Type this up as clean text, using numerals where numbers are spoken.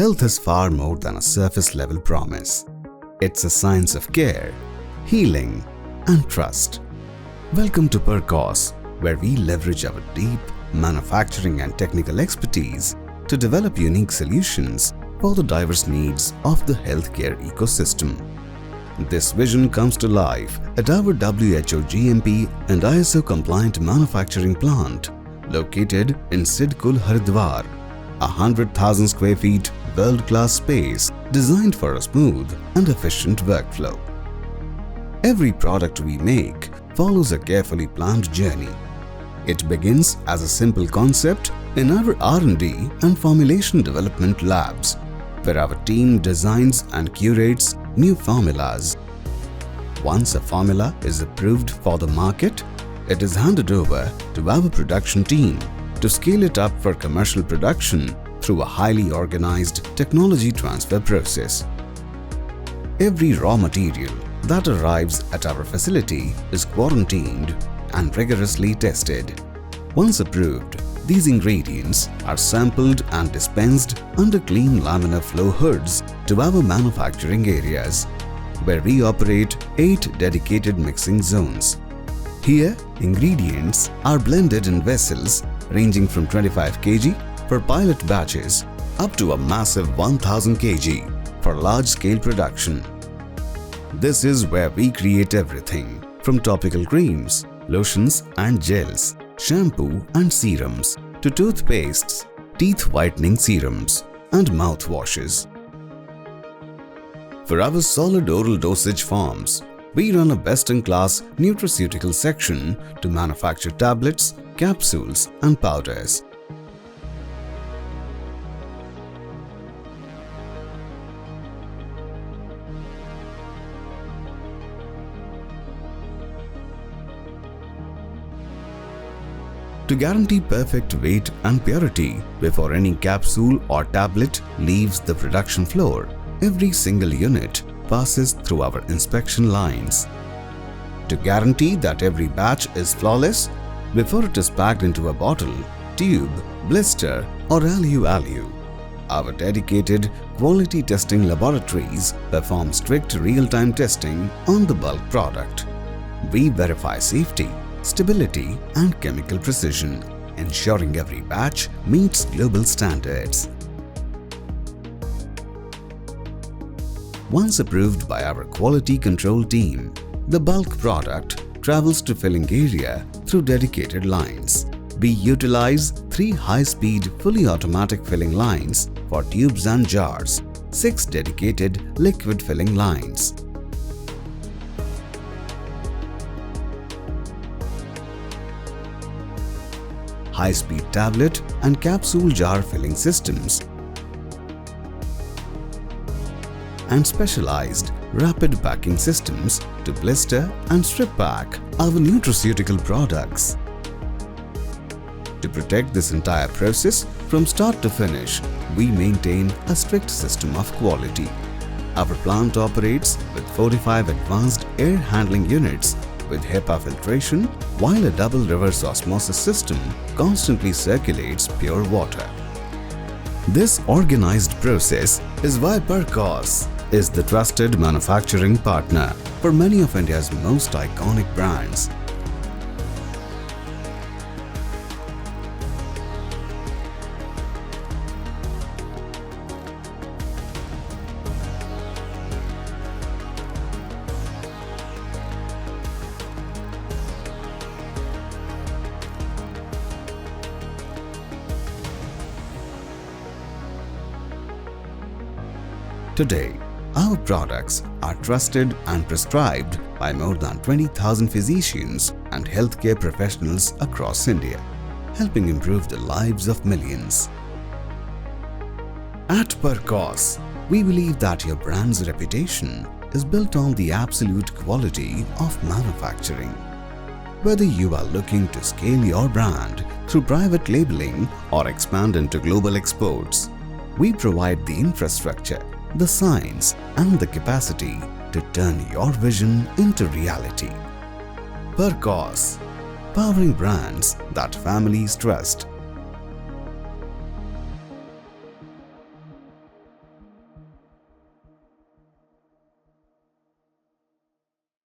Health is far more than a surface-level promise. It's a science of care, healing, and trust. Welcome to Percos, where we leverage our deep manufacturing and technical expertise to develop unique solutions for the diverse needs of the healthcare ecosystem. This vision comes to life at our WHO GMP and ISO compliant manufacturing plant located in Sidkul, Haridwar, a 100,000 square feet world-class space designed for a smooth and efficient workflow. Every product we make follows a carefully planned journey. It begins as a simple concept in our R&D and formulation development labs, where our team designs and curates new formulas. Once a formula is approved for the market, it is handed over to our production team to scale it up for commercial production through a highly organized technology transfer process. Every raw material that arrives at our facility is quarantined and rigorously tested. Once approved, these ingredients are sampled and dispensed under clean laminar flow hoods to our manufacturing areas, where we operate 8 dedicated mixing zones. Here, ingredients are blended in vessels ranging from 25 kg for pilot batches up to a massive 1000 kg for large-scale production. This is where we create everything from topical creams, lotions and gels, shampoo and serums, to toothpastes, teeth whitening serums, and mouthwashes. For our solid oral dosage forms, we run a best-in-class nutraceutical section to manufacture tablets, capsules, and powders. To guarantee perfect weight and purity before any capsule or tablet leaves the production floor, every single unit passes through our inspection lines. To guarantee that every batch is flawless before it is packed into a bottle, tube, blister, or alu, our dedicated quality testing laboratories perform strict real-time testing on the bulk product. We verify safety, stability, and chemical precision, ensuring every batch meets global standards. Once approved by our quality control team, the bulk product travels to filling area through dedicated lines. We utilize 3 high-speed fully automatic filling lines for tubes and jars, 6 dedicated liquid filling lines, high-speed tablet and capsule jar filling systems, and specialized rapid packing systems to blister and strip pack our nutraceutical products. To protect this entire process from start to finish, we maintain a strict system of quality. Our plant operates with 45 advanced air handling units with HEPA filtration, while a double reverse osmosis system constantly circulates pure water. This organized process is why Percos is the trusted manufacturing partner for many of India's most iconic brands. Today, our products are trusted and prescribed by more than 20,000 physicians and healthcare professionals across India, helping improve the lives of millions. At Percos, we believe that your brand's reputation is built on the absolute quality of manufacturing. Whether you are looking to scale your brand through private labeling or expand into global exports, we provide the infrastructure, the science, and the capacity to turn your vision into reality. Percos, powering brands that families trust.